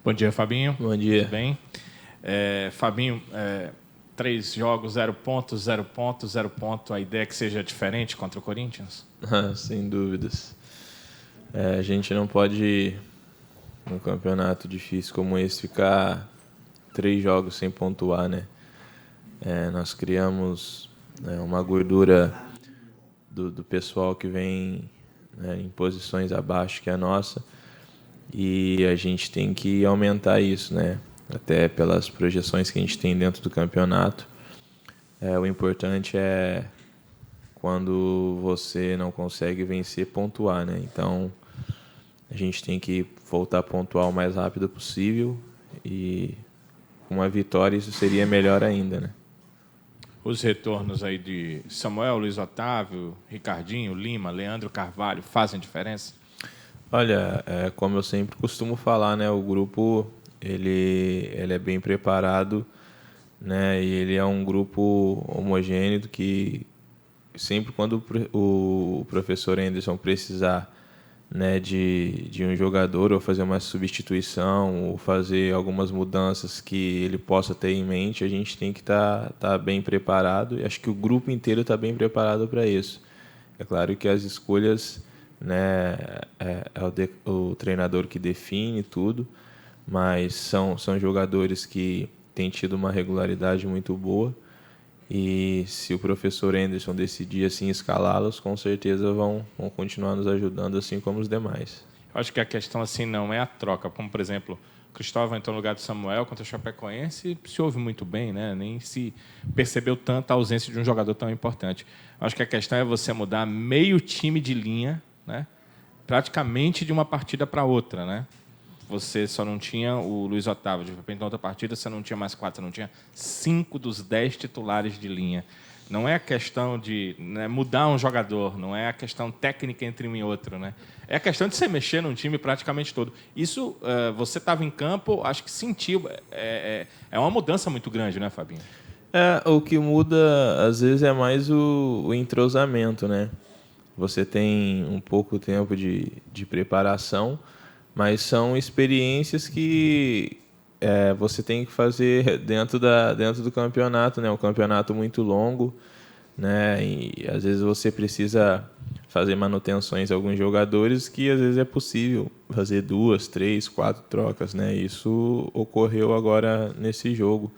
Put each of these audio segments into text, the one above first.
Bom dia, Fabinho. Bom dia. Tudo bem? Fabinho, 3 jogos, 0 pontos, 0 pontos, 0 ponto. A ideia é que seja diferente contra o Corinthians? Sem dúvidas. A gente não pode, num campeonato difícil como esse, ficar 3 jogos sem pontuar, né? Nós criamos uma gordura do pessoal que vem em posições abaixo que a nossa, e a gente tem que aumentar isso, né? Até pelas projeções que a gente tem dentro do campeonato. O importante é, quando você não consegue vencer, pontuar, né? Então, a gente tem que voltar a pontuar o mais rápido possível, e com uma vitória isso seria melhor ainda, né? Os retornos aí de Samuel, Luiz Otávio, Ricardinho, Lima, Leandro Carvalho fazem diferença? Olha, como eu sempre costumo falar, né? O grupo ele é bem preparado, né? E ele é um grupo homogêneo que sempre quando o professor Anderson precisar, né, de um jogador, ou fazer uma substituição, ou fazer algumas mudanças que ele possa ter em mente, a gente tem que estar bem preparado, e acho que o grupo inteiro está bem preparado para isso. É claro que as escolhas, né, o treinador que define tudo, mas são jogadores que têm tido uma regularidade muito boa, e se o professor Anderson decidir assim escalá-los, com certeza vão continuar nos ajudando, assim como os demais. Eu acho que a questão assim não é a troca, como por exemplo, Cristóvão entrou no lugar do Samuel contra o Chapecoense, se ouve muito bem, né? Nem se percebeu tanto a ausência de um jogador tão importante. Eu acho que a questão é você mudar meio time de linha, né? Praticamente de uma partida para outra, né? Você só não tinha o Luiz Otávio, de repente na outra partida você não tinha mais 4, você não tinha 5 dos 10 titulares de linha. Não é a questão de, né, mudar um jogador, não é a questão técnica entre um e outro, né? É a questão de você mexer num time praticamente todo. Isso, você estava em campo, acho que sentiu. É uma mudança muito grande, né, Fabinho? O que muda, às vezes, é mais o entrosamento, né? Você tem um pouco tempo de preparação, mas são experiências que você tem que fazer dentro do campeonato, né? Um campeonato muito longo, né? E às vezes você precisa fazer manutenções a alguns jogadores, que às vezes é possível fazer 2, 3, 4 trocas, né? Isso ocorreu agora nesse jogo.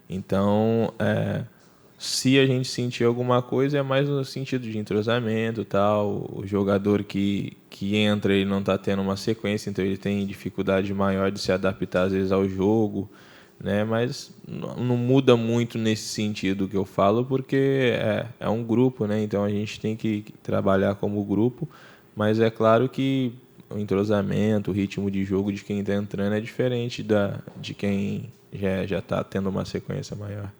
Então, se a gente sentir alguma coisa, é mais no sentido de entrosamento, tal. O jogador que entra, ele não está tendo uma sequência, então ele tem dificuldade maior de se adaptar às vezes ao jogo, né? Mas não muda muito nesse sentido que eu falo, porque é um grupo, né? Então a gente tem que trabalhar como grupo, mas é claro que o entrosamento, o ritmo de jogo de quem está entrando é diferente de quem já está tendo uma sequência maior.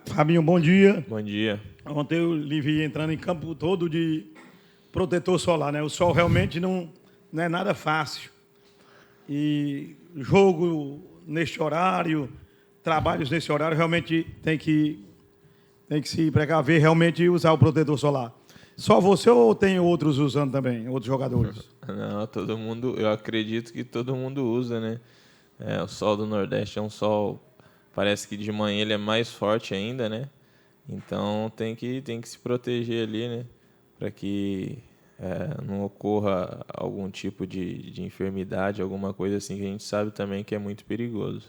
Fabinho, bom dia. Bom dia. Ontem eu lhe vi entrando em campo todo de protetor solar, né? O sol realmente não é nada fácil. E jogo neste horário, trabalhos nesse horário, realmente tem que se precaver, realmente usar o protetor solar. Só você ou tem outros usando também, outros jogadores? Não, todo mundo, eu acredito que todo mundo usa, né? O sol do Nordeste é um sol, parece que de manhã ele é mais forte ainda, né? Então tem que se proteger ali, né? Para que não ocorra algum tipo de enfermidade, alguma coisa assim, que a gente sabe também que é muito perigoso.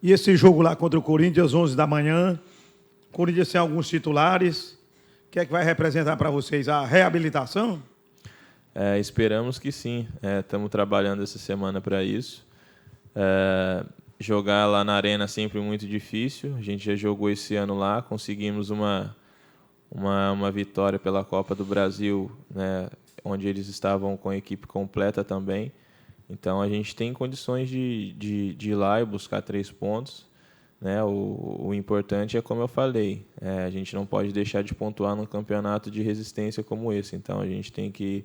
E esse jogo lá contra o Corinthians, 11 da manhã, o Corinthians tem alguns titulares. O que é que vai representar para vocês? A reabilitação? Esperamos que sim. Estamos trabalhando essa semana para isso. Jogar lá na arena é sempre muito difícil. A gente já jogou esse ano lá, conseguimos uma vitória pela Copa do Brasil, né, onde eles estavam com a equipe completa também. Então a gente tem condições de ir lá e buscar 3 pontos. Né? O importante é, como eu falei, a gente não pode deixar de pontuar num campeonato de resistência como esse. Então a gente tem que,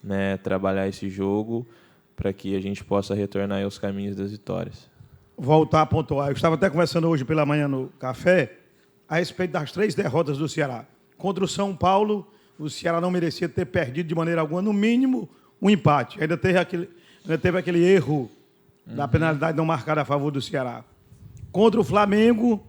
né, trabalhar esse jogo para que a gente possa retornar aos caminhos das vitórias. Voltar a pontuar. Eu estava até conversando hoje pela manhã no café a respeito das 3 derrotas do Ceará. Contra o São Paulo, o Ceará não merecia ter perdido de maneira alguma, no mínimo, um empate. Ainda teve aquele erro da penalidade não marcada a favor do Ceará. Contra o Flamengo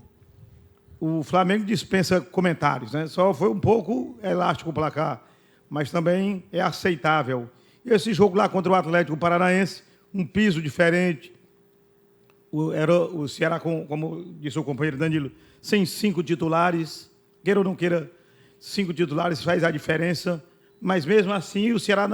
dispensa comentários, né? Só foi um pouco elástico o placar, mas também é aceitável. E esse jogo lá contra o Atlético Paranaense, um piso diferente. O Ceará, como disse o companheiro Danilo, sem 5 titulares, queira ou não queira, 5 titulares faz a diferença, mas mesmo assim o Ceará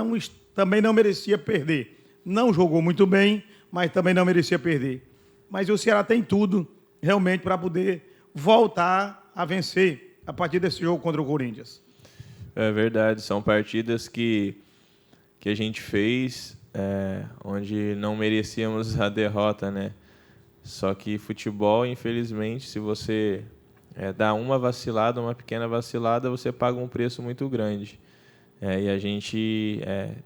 também não merecia perder. Não jogou muito bem, mas também não merecia perder. Mas o Ceará tem tudo realmente para poder voltar a vencer a partir desse jogo contra o Corinthians. É verdade, são partidas que a gente fez onde não merecíamos a derrota, né? Só que futebol, infelizmente, se você dá uma vacilada, uma pequena vacilada, você paga um preço muito grande. E a gente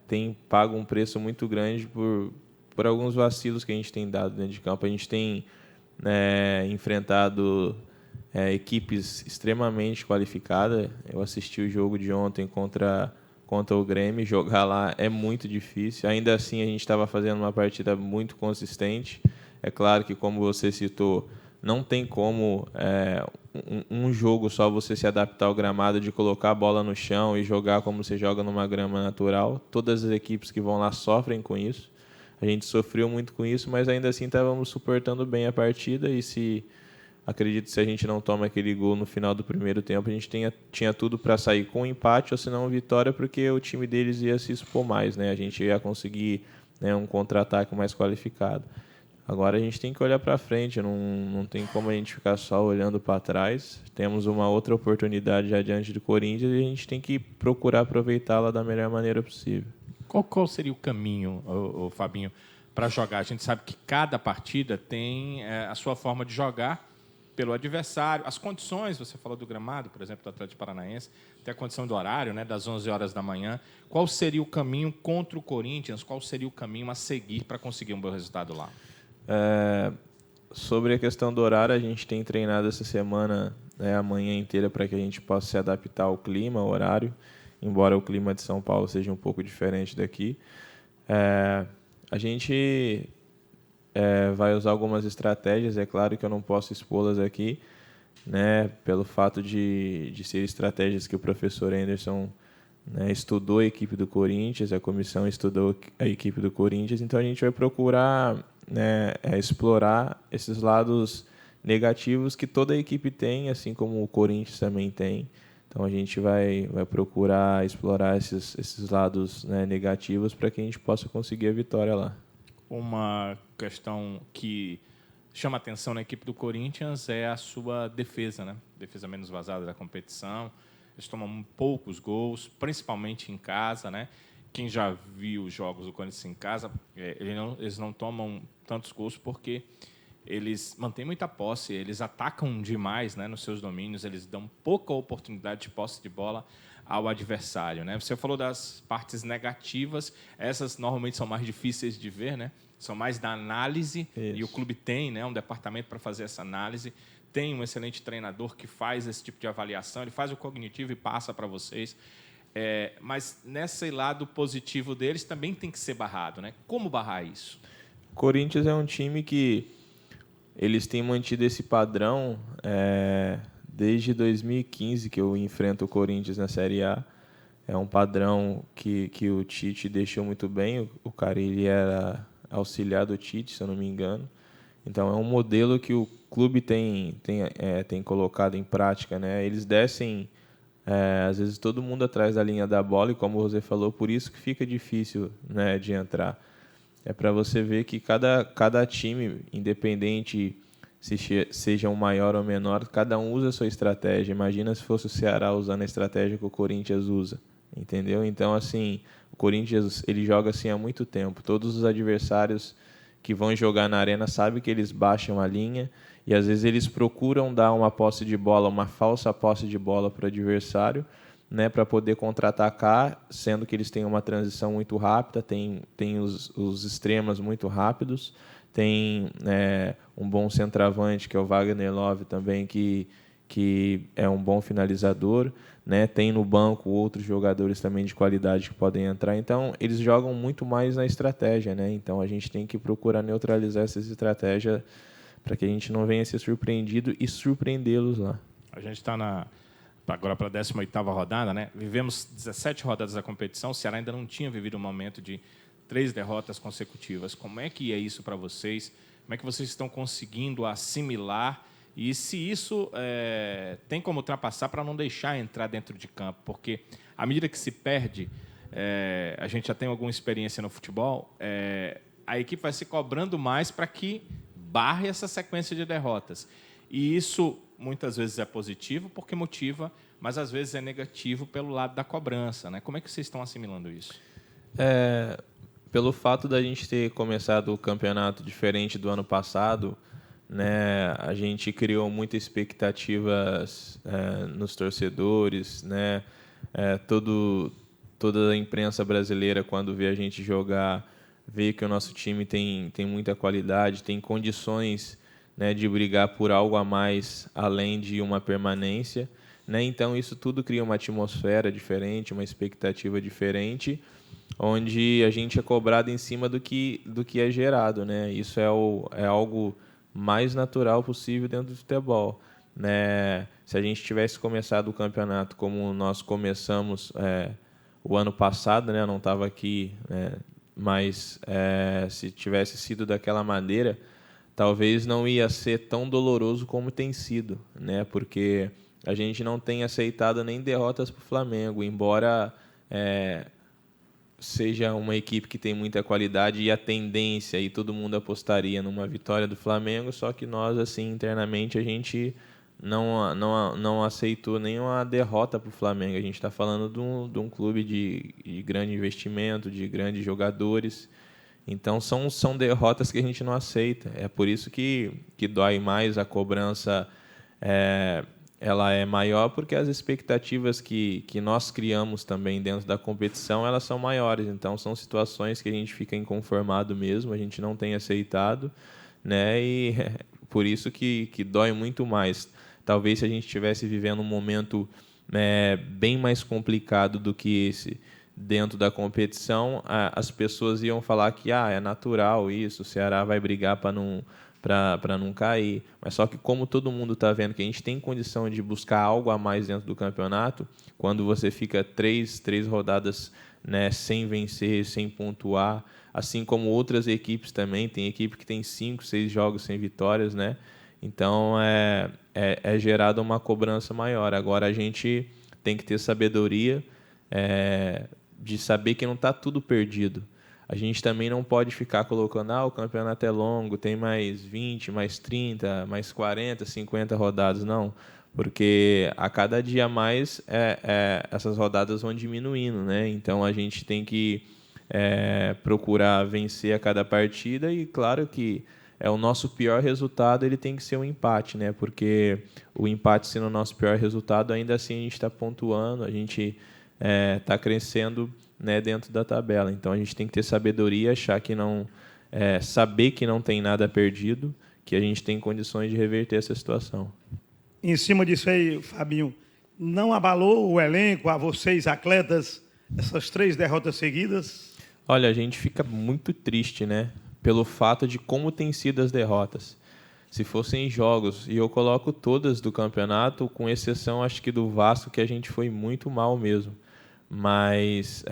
tem pago um preço muito grande por alguns vacilos que a gente tem dado dentro de campo. A gente tem enfrentado equipes extremamente qualificadas. Eu assisti o jogo de ontem contra o Grêmio. Jogar lá é muito difícil. Ainda assim, a gente estava fazendo uma partida muito consistente. É claro que, como você citou, não tem como um jogo só você se adaptar ao gramado, de colocar a bola no chão e jogar como você joga numa grama natural. Todas as equipes que vão lá sofrem com isso. A gente sofreu muito com isso, mas ainda assim estávamos suportando bem a partida. E acredito que se a gente não toma aquele gol no final do primeiro tempo, a gente tinha tudo para sair com um empate ou se não vitória, porque o time deles ia se expor mais, né? A gente ia conseguir um contra-ataque mais qualificado. Agora a gente tem que olhar para frente, não tem como a gente ficar só olhando para trás. Temos uma outra oportunidade já diante do Corinthians e a gente tem que procurar aproveitá-la da melhor maneira possível. Qual seria o caminho, Fabinho, para jogar? A gente sabe que cada partida tem a sua forma de jogar pelo adversário. As condições, você falou do gramado, por exemplo, do Atlético Paranaense, tem a condição do horário, né, das 11 horas da manhã. Qual seria o caminho contra o Corinthians? Qual seria o caminho a seguir para conseguir um bom resultado lá? Sobre a questão do horário, a gente tem treinado essa semana a manhã inteira para que a gente possa se adaptar ao clima, ao horário, embora o clima de São Paulo seja um pouco diferente daqui. A gente vai usar algumas estratégias, é claro que eu não posso expô-las aqui, né, pelo fato de ser estratégias que o professor Anderson estudou a equipe do Corinthians, a comissão estudou a equipe do Corinthians, então a gente vai procurar explorar esses lados negativos que toda a equipe tem, assim como o Corinthians também tem. Então a gente vai procurar explorar esses lados negativos para que a gente possa conseguir a vitória lá. Uma questão que chama atenção na equipe do Corinthians é a sua defesa, né? Defesa menos vazada da competição. Eles tomam poucos gols, principalmente em casa, né? Quem já viu os jogos do Corinthians em casa, eles não tomam tantos gols porque eles mantêm muita posse, eles atacam demais, né, nos seus domínios, eles dão pouca oportunidade de posse de bola ao adversário, né? Você falou das partes negativas, essas normalmente são mais difíceis de ver, né? São mais da análise. Isso. E o clube tem, né, um departamento para fazer essa análise. Tem um excelente treinador que faz esse tipo de avaliação, ele faz o cognitivo e passa para vocês. Mas nesse lado positivo deles também tem que ser barrado, né? Como barrar isso? O Corinthians é um time que eles têm mantido esse padrão desde 2015 que eu enfrento o Corinthians na Série A. É um padrão que o Tite deixou muito bem. O Carille era auxiliar do Tite, se eu não me engano. Então é um modelo que o clube tem colocado em prática, né? Eles descem às vezes todo mundo atrás da linha da bola e, como você falou, por isso que fica difícil, né, de entrar. É para você ver que cada time, independente se seja um maior ou menor, cada um usa a sua estratégia. Imagina se fosse o Ceará usando a estratégia que o Corinthians usa, entendeu? Então, assim, o Corinthians ele joga assim há muito tempo. Todos os adversários que vão jogar na arena sabem que eles baixam a linha e às vezes eles procuram dar uma posse de bola, uma falsa posse de bola para o adversário, né, para poder contra-atacar, sendo que eles têm uma transição muito rápida, tem os extremos muito rápidos, tem um bom centroavante, que é o Wagner Love também, que que é um bom finalizador, né? Tem no banco outros jogadores também de qualidade que podem entrar. Então, eles jogam muito mais na estratégia, né? Então, a gente tem que procurar neutralizar essas estratégias para que a gente não venha ser surpreendido e surpreendê-los lá. A gente está agora para a 18ª rodada, né? Vivemos 17 rodadas da competição. O Ceará ainda não tinha vivido um momento de 3 derrotas consecutivas. Como é que é isso para vocês? Como é que vocês estão conseguindo assimilar? E se isso tem como ultrapassar para não deixar entrar dentro de campo? Porque à medida que se perde, a gente já tem alguma experiência no futebol, a equipe vai se cobrando mais para que barre essa sequência de derrotas. E isso muitas vezes é positivo porque motiva, mas às vezes é negativo pelo lado da cobrança, né? Como é que vocês estão assimilando isso? Pelo fato da gente ter começado o campeonato diferente do ano passado, né, a gente criou muitas expectativas nos torcedores, né? Toda a imprensa brasileira, quando vê a gente jogar, vê que o nosso time tem muita qualidade, tem condições, né, de brigar por algo a mais além de uma permanência, né? Então, isso tudo cria uma atmosfera diferente, uma expectativa diferente, onde a gente é cobrado em cima do que é gerado, né? Isso é algo mais natural possível dentro do futebol, né? Se a gente tivesse começado o campeonato como nós começamos o ano passado, né? Eu não estava aqui, né? Mas se tivesse sido daquela maneira, talvez não ia ser tão doloroso como tem sido, né? Porque a gente não tem aceitado nem derrotas para o Flamengo, embora seja uma equipe que tem muita qualidade e a tendência, e todo mundo apostaria numa vitória do Flamengo, só que nós, assim, internamente, a gente não aceitou nenhuma derrota para o Flamengo. A gente está falando de um clube de grande investimento, de grandes jogadores. Então, são derrotas que a gente não aceita. É por isso que dói mais a cobrança. Ela é maior porque as expectativas que nós criamos também dentro da competição, elas são maiores. Então, são situações que a gente fica inconformado mesmo, a gente não tem aceitado, né? E por isso que dói muito mais. Talvez se a gente estivesse vivendo um momento bem mais complicado do que esse dentro da competição, as pessoas iam falar que é natural isso, o Ceará vai brigar para não cair. Mas só que como todo mundo está vendo que a gente tem condição de buscar algo a mais dentro do campeonato, quando você fica três rodadas, né, sem vencer, sem pontuar, assim como outras equipes também, tem equipe que tem 5, 6 jogos sem vitórias, né? Então é gerada uma cobrança maior. Agora a gente tem que ter sabedoria de saber que não está tudo perdido. A gente também não pode ficar colocando, o campeonato é longo, tem mais 20, mais 30, mais 40, 50 rodadas. Não, porque a cada dia mais essas rodadas vão diminuindo, né? Então, a gente tem que procurar vencer a cada partida e, claro que o nosso pior resultado ele tem que ser um empate, né? Porque o empate sendo o nosso pior resultado, ainda assim a gente está pontuando, a gente está crescendo, né, dentro da tabela. Então a gente tem que ter sabedoria, achar que saber que não tem nada perdido, que a gente tem condições de reverter essa situação. Em cima disso aí, Fabinho, não abalou o elenco, a vocês, atletas, essas 3 derrotas seguidas? Olha, a gente fica muito triste, né, pelo fato de como têm sido as derrotas. Se fossem jogos, e eu coloco todas do campeonato, com exceção, acho que do Vasco, que a gente foi muito mal mesmo. Mas,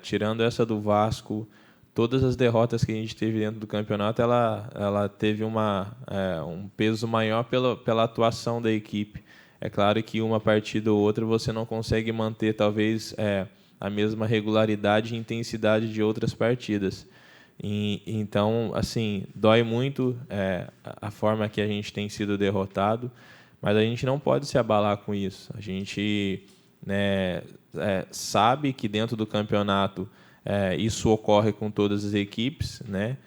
tirando essa do Vasco, todas as derrotas que a gente teve dentro do campeonato, ela teve um peso maior pela atuação da equipe. É claro que uma partida ou outra você não consegue manter, talvez, a mesma regularidade e intensidade de outras partidas. Então, assim, dói muito a forma que a gente tem sido derrotado, mas a gente não pode se abalar com isso. A gente sabe que dentro do campeonato isso ocorre com todas as equipes, né?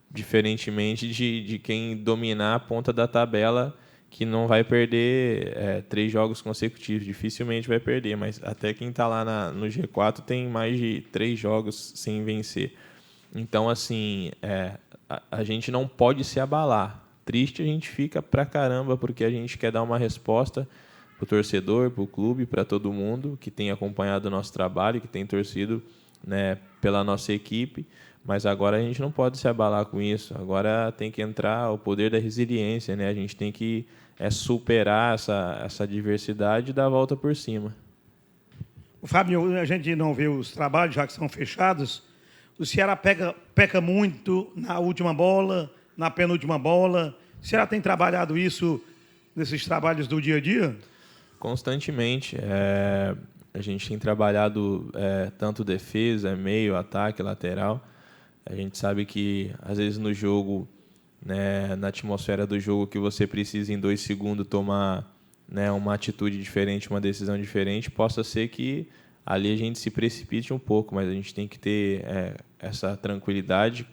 Diferentemente de quem dominar a ponta da tabela, que não vai perder 3 jogos consecutivos, dificilmente vai perder, mas até quem está lá no G4 tem mais de 3 jogos sem vencer. Então, assim, a gente não pode se abalar, Triste a gente fica pra caramba, porque a gente quer dar uma resposta para o torcedor, para o clube, para todo mundo que tem acompanhado o nosso trabalho, que tem torcido, né, pela nossa equipe, mas agora a gente não pode se abalar com isso. Agora tem que entrar o poder da resiliência, né? A gente tem que superar essa adversidade e dar a volta por cima. Fábio, a gente não vê os trabalhos, já que são fechados. O Ceará peca muito na última bola, na penúltima bola. O Ceará tem trabalhado isso nesses trabalhos do dia a dia? Constantemente. A gente tem trabalhado tanto defesa, meio, ataque, lateral. A gente sabe que, às vezes, no jogo, né, na atmosfera do jogo, que você precisa, em 2 segundos, tomar, né, uma atitude diferente, uma decisão diferente, possa ser que ali a gente se precipite um pouco, mas a gente tem que ter essa tranquilidade,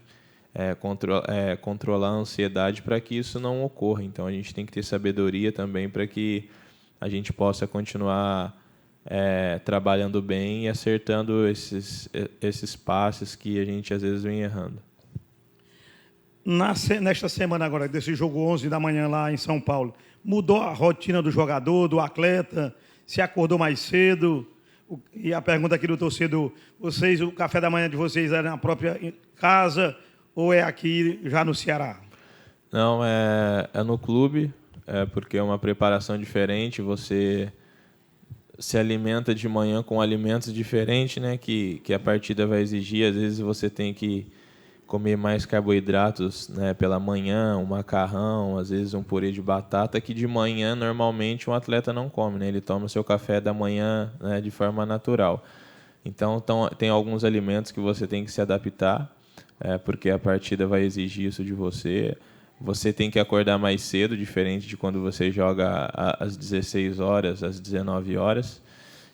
controlar a ansiedade para que isso não ocorra. Então, a gente tem que ter sabedoria também para que a gente possa continuar trabalhando bem e acertando esses passes que a gente às vezes vem errando. Nesta semana agora, desse jogo 11 da manhã lá em São Paulo, mudou a rotina do jogador, do atleta? Se acordou mais cedo? E a pergunta aqui do torcedor, o café da manhã de vocês é na própria casa ou é aqui já no Ceará? Não, é no clube, porque é uma preparação diferente, você se alimenta de manhã com alimentos diferentes, né, que a partida vai exigir. Às vezes você tem que comer mais carboidratos, né, pela manhã, um macarrão, às vezes um purê de batata, que de manhã normalmente um atleta não come, né? Ele toma o seu café da manhã, né, de forma natural. Então tem alguns alimentos que você tem que se adaptar, porque a partida vai exigir isso de você. Você tem que acordar mais cedo, diferente de quando você joga às 16 horas, às 19 horas.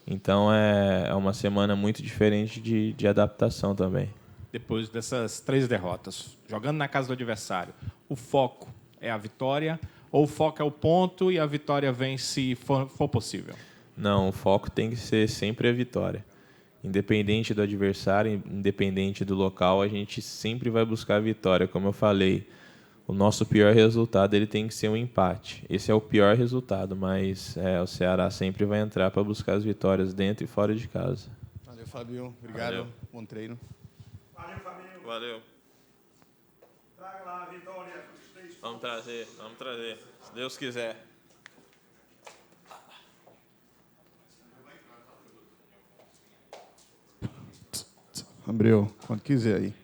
Então é uma semana muito diferente de adaptação também. Depois dessas 3 derrotas, jogando na casa do adversário, o foco é a vitória ou o foco é o ponto e a vitória vem se for possível? Não, o foco tem que ser sempre a vitória. Independente do adversário, independente do local, a gente sempre vai buscar a vitória. Como eu falei, o nosso pior resultado ele tem que ser um empate. Esse é o pior resultado, mas o Ceará sempre vai entrar para buscar as vitórias dentro e fora de casa. Valeu, Fabio. Obrigado. Valeu. Bom treino. Valeu, Fabinho. Valeu. Traga lá a vitória. Vamos trazer, se Deus quiser. Abreu, quando quiser aí.